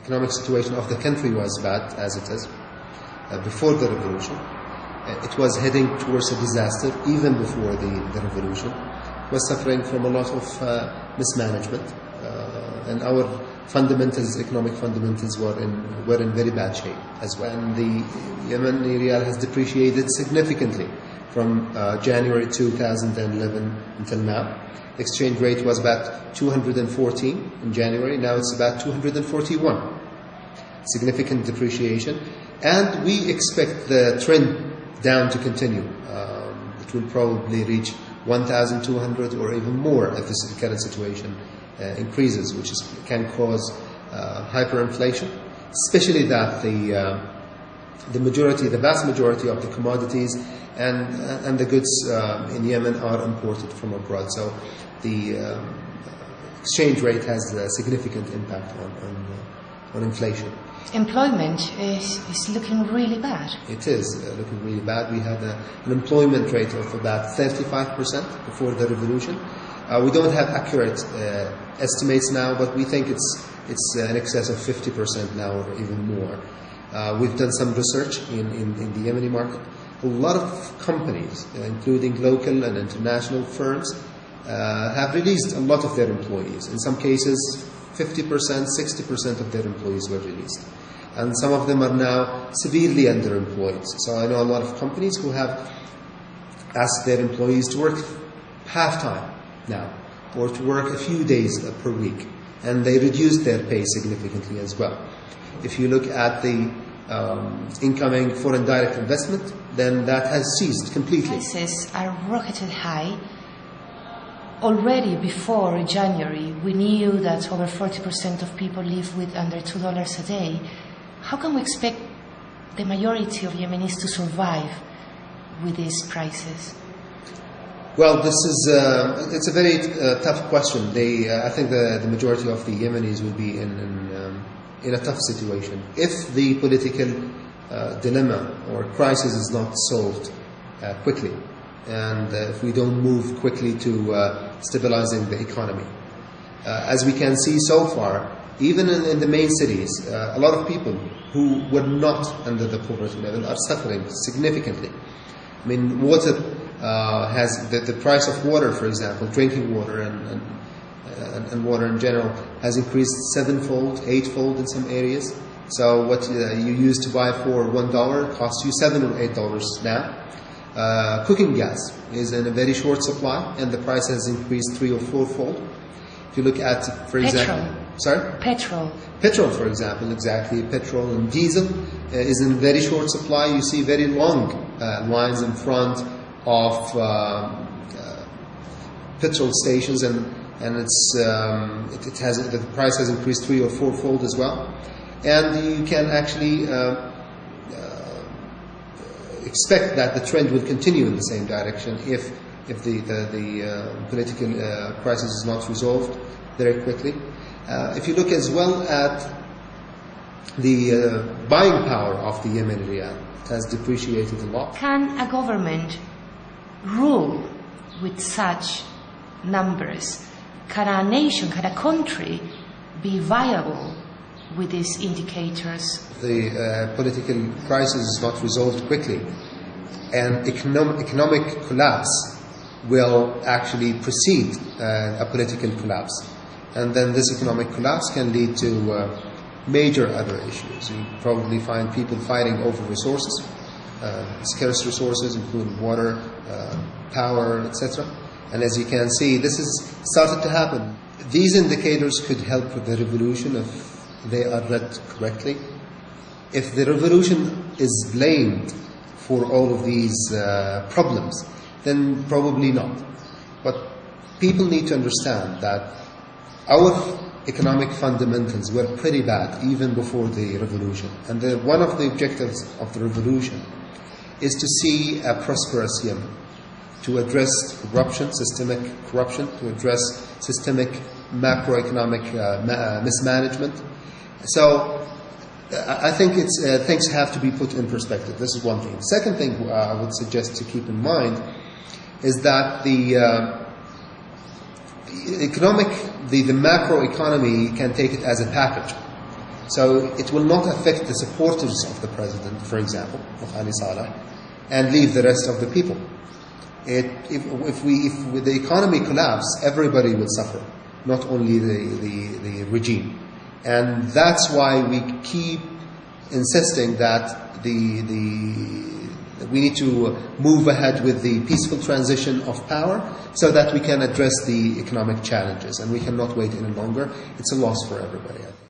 economic situation of the country was bad as it is before the revolution. It was heading towards a disaster even before the revolution. It was suffering from a lot of mismanagement, and our fundamentals, economic fundamentals, were in very bad shape as well. And the Yemeni riyal has depreciated significantly from January 2011 until now. The exchange rate was about 214 in January. Now it's about 241. Significant depreciation, and we expect the trend down to continue. It will probably reach 1,200 or even more if this current situation increases, which can cause hyperinflation, especially that the vast majority of the commodities and the goods in Yemen are imported from abroad. So the exchange rate has a significant impact on inflation. Employment is looking really bad. It is looking really bad. We had an employment rate of about 35% before the revolution. We don't have accurate estimates now, but we think it's in excess of 50% now or even more. We've done some research in the Yemeni market. A lot of companies, including local and international firms, have released a lot of their employees. In some cases, 50%, 60% of their employees were released. And some of them are now severely underemployed. So I know a lot of companies who have asked their employees to work half-time now, or to work a few days per week. And they reduced their pay significantly as well. If you look at the incoming foreign direct investment, then that has ceased completely. Prices are rocketed high. Already before January, we knew that over 40% of people live with under $2 a day. How can we expect the majority of Yemenis to survive with these prices? Well, it's a very tough question. I think the majority of the Yemenis will be in a tough situation if the political dilemma or crisis is not solved quickly, and if we don't move quickly to stabilizing the economy. As we can see so far, even in the main cities, a lot of people who were not under the poverty level are suffering significantly. I mean, water has the price of water, for example, drinking water and water in general, has increased 7-fold, 8-fold in some areas. So what you used to buy for $1 costs you $7 or $8 now. Cooking gas is in a very short supply, and the price has increased 3 or 4-fold. If you look at, for example, petrol, for example, exactly, petrol and diesel is in very short supply. You see very long lines in front of petrol stations, and the price has increased 3 or 4-fold as well. And you can actually expect that the trend will continue in the same direction if the political crisis is not resolved very quickly. If you look as well at the buying power of the Yemeni riyal, it has depreciated a lot. Can a government rule with such numbers? Can a nation, can a country be viable with these indicators? The political crisis is not resolved quickly, and economic collapse will actually precede a political collapse. And then this economic collapse can lead to major other issues. You probably find people fighting over resources, scarce resources, including water, power, etc. And as you can see, this has started to happen. These indicators could help with the revolution if they are read correctly. If the revolution is blamed for all of these problems, then probably not. But people need to understand that our economic fundamentals were pretty bad even before the revolution. And one of the objectives of the revolution is to see a prosperous Yemen, to address corruption, systemic corruption, to address systemic macroeconomic mismanagement. So I think things have to be put in perspective. This is one thing. The second thing I would suggest to keep in mind is that the macroeconomy can take it as a package. So it will not affect the supporters of the president, for example, of Ali Saleh, and leave the rest of the people. If the economy collapse, everybody will suffer, not only the regime. And that's why we keep insisting that we need to move ahead with the peaceful transition of power so that we can address the economic challenges, and we cannot wait any longer. It's a loss for everybody, I think.